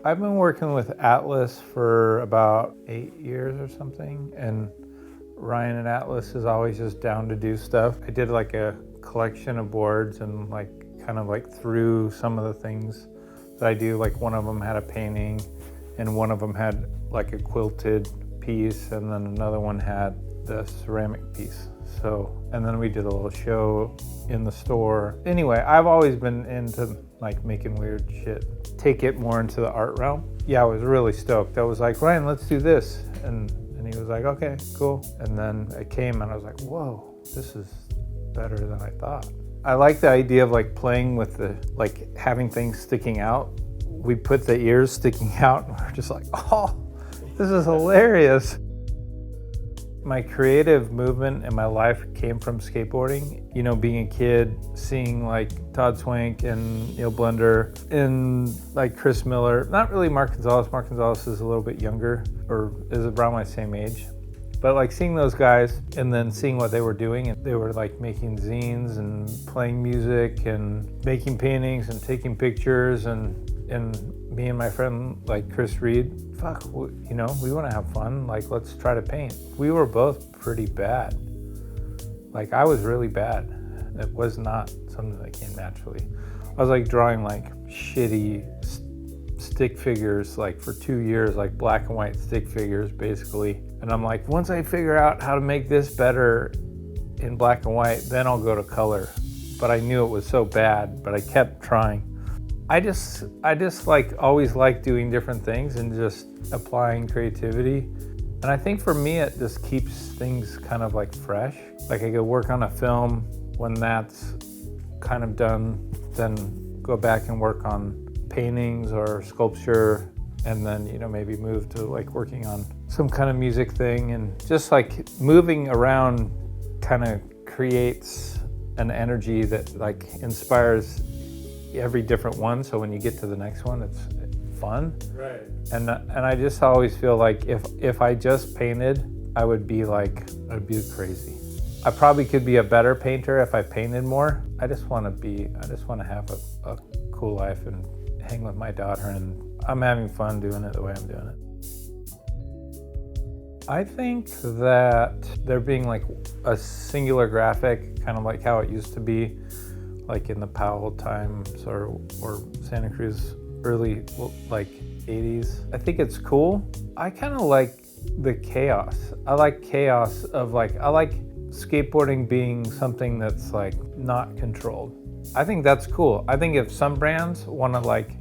I've been working with Atlas for about 8 years or something, and Ryan at Atlas is always just down to do stuff. I did like a collection of boards and like kind of like through some of the things that I do. Like one of them had a painting and one of them had like a quilted piece, and then another one had the ceramic piece. So, and then we did a little show in the store. Anyway, I've always been into like making weird shit. Take it more into the art realm. Yeah, I was really stoked. I was like, Ryan, let's do this. And he was like, okay, cool. And then it came and I was like, whoa, this is better than I thought. I like the idea of like playing with the, like having things sticking out. We put the ears sticking out and we're just like, oh, this is hilarious. My creative movement in my life came from skateboarding. You know, being a kid, seeing like Todd Swank and Neil Blender and like Chris Miller. Not really Mark Gonzalez. Mark Gonzalez is a little bit younger or is around my same age. But like seeing those guys and then seeing what they were doing, and they were like making zines and playing music and making paintings and taking pictures, and me and my friend like Chris Reed, you know, we want to have fun, like let's try to paint. We were both pretty bad. Like I was really bad. It was not something that came naturally. I was like drawing like shitty stick figures like for 2 years, like black and white stick figures basically. And I'm like, once I figure out how to make this better in black and white, then I'll go to color. But I knew it was so bad, but I kept trying. I just like always like doing different things and just applying creativity. And I think for me, it just keeps things kind of like fresh. Like I could work on a film, when that's kind of done, then go back and work on paintings or sculpture, and then, you know, maybe move to like working on some kind of music thing. And just like moving around kind of creates an energy that like inspires every different one, so when you get to the next one, it's fun. Right. And I just always feel like if I just painted, I'd be crazy. I probably could be a better painter if I painted more. I just want to have a cool life and hang with my daughter, and I'm having fun doing it the way I'm doing it. I think that there being like a singular graphic, kind of like how it used to be, like in the Powell times or Santa Cruz early like 80s. I think it's cool. I kind of like the chaos. I like chaos of like, I like skateboarding being something that's like not controlled. I think that's cool. I think if some brands want to like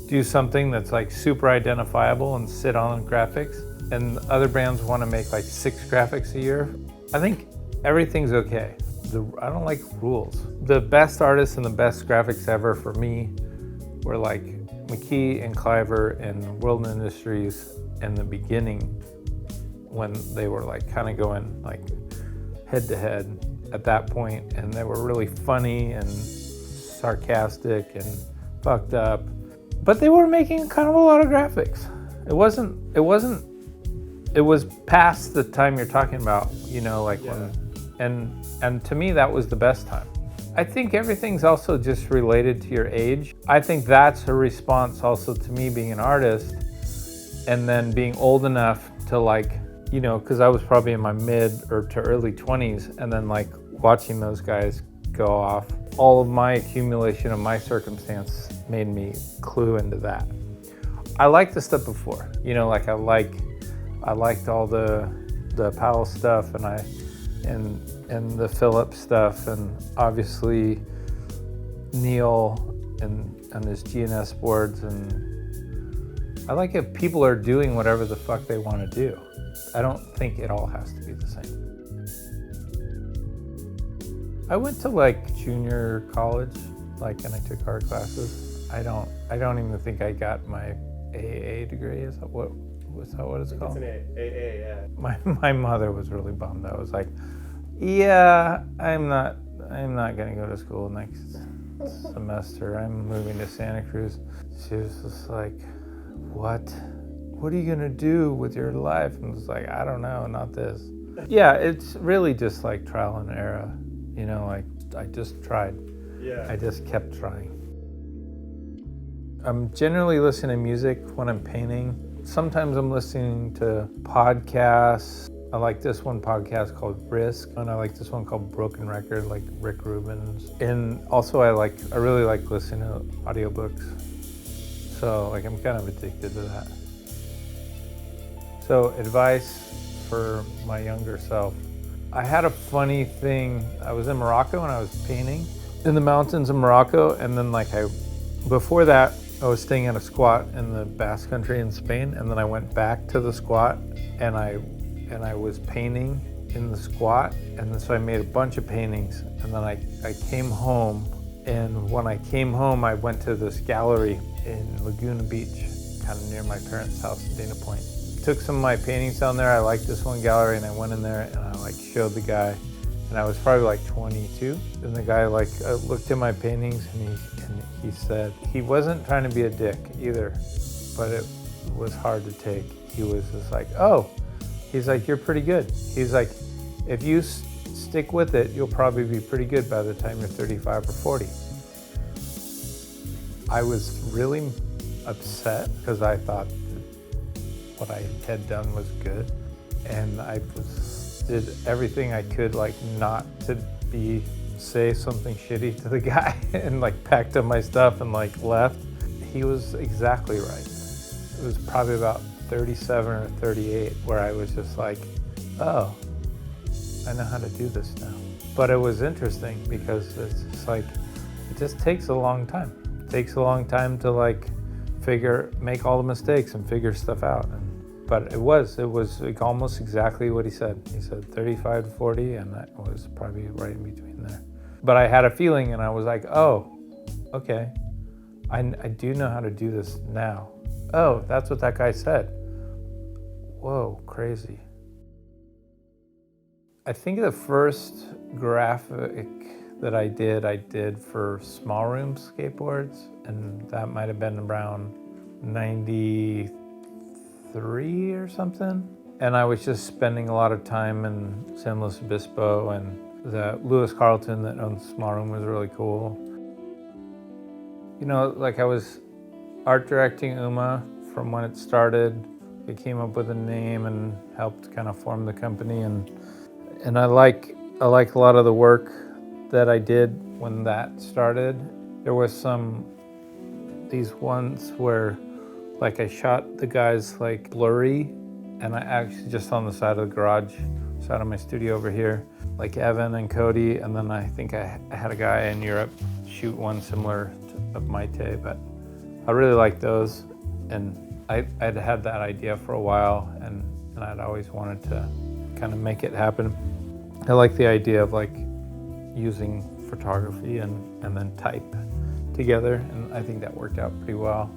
do something that's like super identifiable and sit on graphics, and other brands want to make like 6 graphics a year, I think everything's okay. I don't like rules. The best artists and the best graphics ever for me were like McKee and Cliver and World Industries in the beginning, when they were like kind of going like head to head at that point, and they were really funny and sarcastic and fucked up, but they were making kind of a lot of graphics. It was past the time you're talking about, you know, like yeah. And to me, that was the best time. I think everything's also just related to your age. I think that's a response also to me being an artist, and then being old enough to like, you know, because I was probably in my mid or to early 20s, and then like watching those guys go off. All of my accumulation of my circumstance made me clue into that. I liked the stuff before, you know, like I liked all the Powell stuff, and the Phillips stuff, and obviously Neil and his GNS boards, and I like if people are doing whatever the fuck they want to do. I don't think it all has to be the same. I went to like junior college, like, and I took art classes. I don't even think I got my AA degree. Is that what it's called? It's an AA, yeah. My mother was really bummed. I was like, yeah, I'm not gonna go to school next semester. I'm moving to Santa Cruz. She was just like, what are you gonna do with your life? And I was like, I don't know, not this. Yeah, it's really just like trial and error, you know, like I just tried. Yeah. I just kept trying. I'm generally listening to music when I'm painting. Sometimes I'm listening to podcasts. I like this one podcast called Risk, and I like this one called Broken Record, like Rick Rubin's. And also I really like listening to audiobooks. So like I'm kind of addicted to that. So advice for my younger self. I had a funny thing. I was in Morocco and I was painting in the mountains of Morocco, and then before that, I was staying at a squat in the Basque Country in Spain, and then I went back to the squat and I was painting in the squat, and then so I made a bunch of paintings, and then I came home, and when I came home I went to this gallery in Laguna Beach, kind of near my parents' house in Dana Point. Took some of my paintings down there. I liked this one gallery, and I went in there and I showed the guy, and I was probably 22, and the guy looked at my paintings and he said, he wasn't trying to be a dick either, but it was hard to take. He was just like, oh, he's like, you're pretty good. He's like, if you stick with it, you'll probably be pretty good by the time you're 35 or 40. I was really upset because I thought what I had done was good, and I did everything I could not to say something shitty to the guy, and packed up my stuff and left. He was exactly right. It was probably about 37 or 38 where I was just like, oh, I know how to do this now. But it was interesting because it's just it just takes a long time. It takes a long time to make all the mistakes and figure stuff out. But it was almost exactly what he said. He said 35 to 40, and that was probably right in between there. But I had a feeling, and I was like, oh, okay, I do know how to do this now. Oh, that's what that guy said. Whoa, crazy. I think the first graphic that I did for small room skateboards, and that might have been around 93 or something. And I was just spending a lot of time in San Luis Obispo, and the Lewis Carlton that owned Small Room was really cool. You know, I was art directing UMA from when it started. We came up with a name and helped kind of form the company, and I like a lot of the work that I did when that started. There was these ones where I shot the guys blurry, and I actually just on the side of the garage, side of my studio over here, Evan and Cody, and then I think I had a guy in Europe shoot one similar of Maite, but I really liked those, and I'd had that idea for a while, and I'd always wanted to kind of make it happen. I like the idea of using photography and then type together, and I think that worked out pretty well.